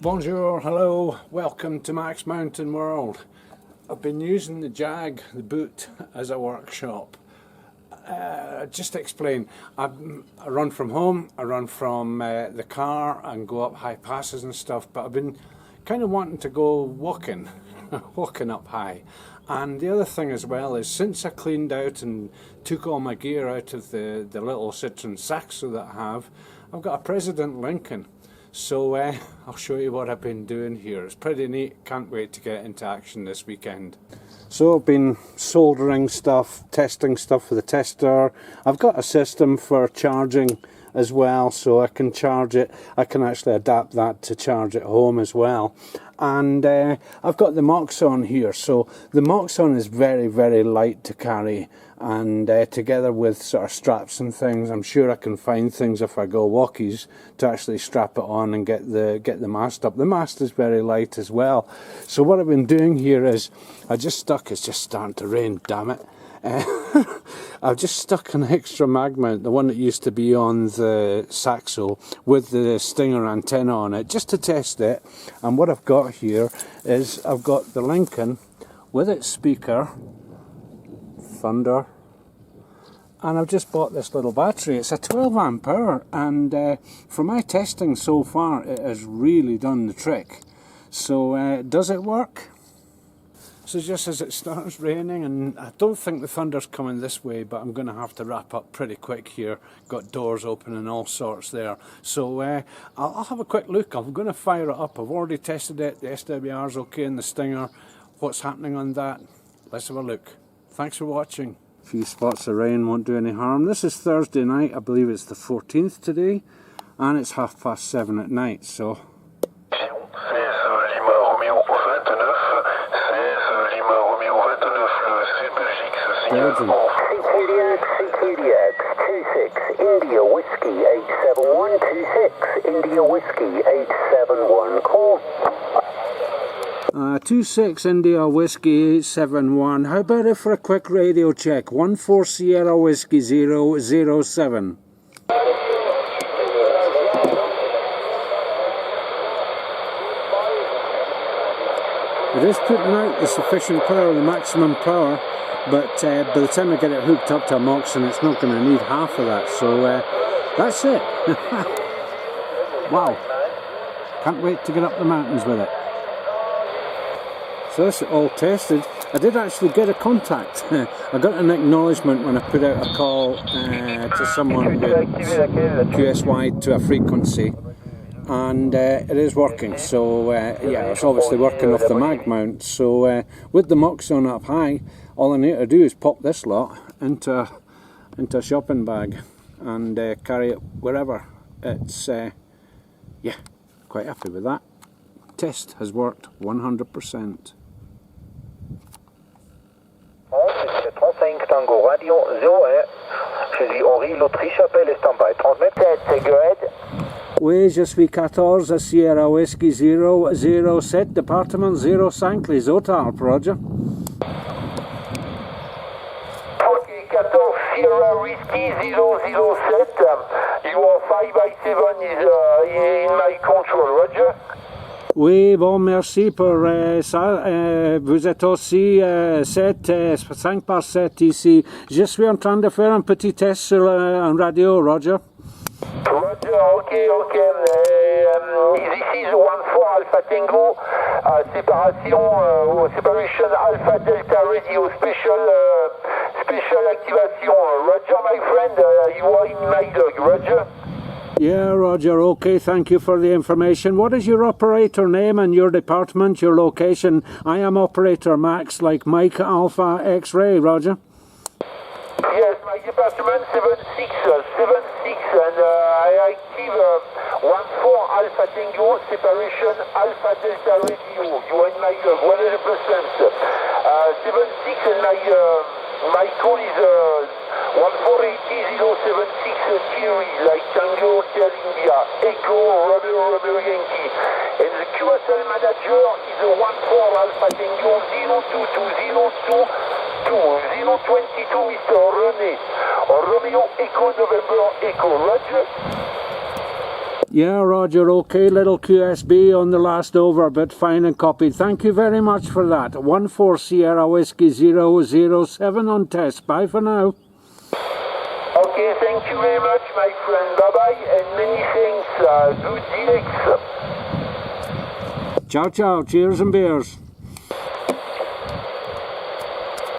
Bonjour, hello, welcome to MaxMountainWorld. I've been using the JAG, the boot, as a workshop. Just to explain, I run from home, I run from the car and go up high passes and stuff, but I've been kind of wanting to go walking, walking up high. And the other thing as well is, since I cleaned out and took all my gear out of the little Citroen Saxo that I have, I've got a President Lincoln. So I'll show you what I've been doing here. It's pretty neat, can't wait to get into action this weekend. So I've been soldering stuff, testing stuff with the tester. I've got a system for charging as well, so I can charge it. I can actually adapt that to charge at home as well. And I've got the Moxon here, so the Moxon is very, very light to carry, and together with sort of straps and things, I'm sure I can find things if I go walkies to actually strap it on and get the mast up. The mast is very light as well. So what I've been doing here is, it's just starting to rain, damn it. I've just stuck an extra mag mount, the one that used to be on the Saxo, with the Stinger antenna on it, just to test it. And what I've got here is, I've got the Lincoln with its speaker, Thunder, and I've just bought this little battery. It's a 12 amp hour, and from my testing so far, it has really done the trick. So does it work? So just as it starts raining, and I don't think the thunder's coming this way, but I'm going to have to wrap up pretty quick here. Got doors open and all sorts there. So I'll have a quick look. I'm going to fire it up. I've already tested it. The SWR's okay in the Stinger. What's happening on that? Let's have a look. Thanks for watching. A few spots of rain won't do any harm. This is Thursday night. I believe it's the 14th today, and it's 7:30 at night. So. Belgium. CQDX 26 India Whiskey 871 26 India Whiskey 871 call. 26 India Whiskey 871. How about it for a quick radio check? 14 Sierra Whiskey 007. It is putting out the sufficient power, the maximum power, but by the time I get it hooked up to a Moxon, it's not going to need half of that. So that's it. Wow. Can't wait to get up the mountains with it. So that's it all tested. I did actually get a contact. I got an acknowledgement when I put out a call to someone with QSY to a frequency. And it is working, so yeah, it's obviously working off the mag mount. So with the Moxon up high, all I need to do is pop this lot into a shopping bag and carry it wherever. It's yeah, quite happy with that. Test has worked 100%. Tango Radio 08. Je suis Henri, l'Autriche appelle et stand by. Transmit 7, go ahead. Oui, je suis 14 Sierra Whiskey 007, département 05, les Hôtels, Roger. Okay, 14 Sierra Whiskey 007. Your 5x7 is in my control, Roger. Oui, bon, merci pour ça. Vous êtes aussi 5 par 7 ici. Je suis en train de faire un petit test sur un radio, Roger. Roger, okay. This is 14 Alpha Tango, separation Alpha Delta Radio, special activation. Roger, my friend, you are in my dog, Roger. Yeah, Roger, okay, thank you for the information. What is your operator name and your department, your location? I am operator Max, like Mike Alpha X-Ray, Roger. Yes, my department 76, and I active 14 Alpha Tango, separation Alpha Delta Radio. You are in my 100%. 76, and my call is 1480076 Thierry, like Tango Hotel India, Echo Romeo Yankee. And the QSL manager is 14 Alpha Tango 022 Mr. René. Romeo Echo November Echo, Roger. Yeah, Roger, okay, little QSB on the last over, but fine and copied. Thank you very much for that. 14 Sierra Whiskey 007 on test. Bye for now. Okay, thank you very much, my friend. Bye-bye, and many thanks. Good DX. Ciao, ciao. Cheers and beers.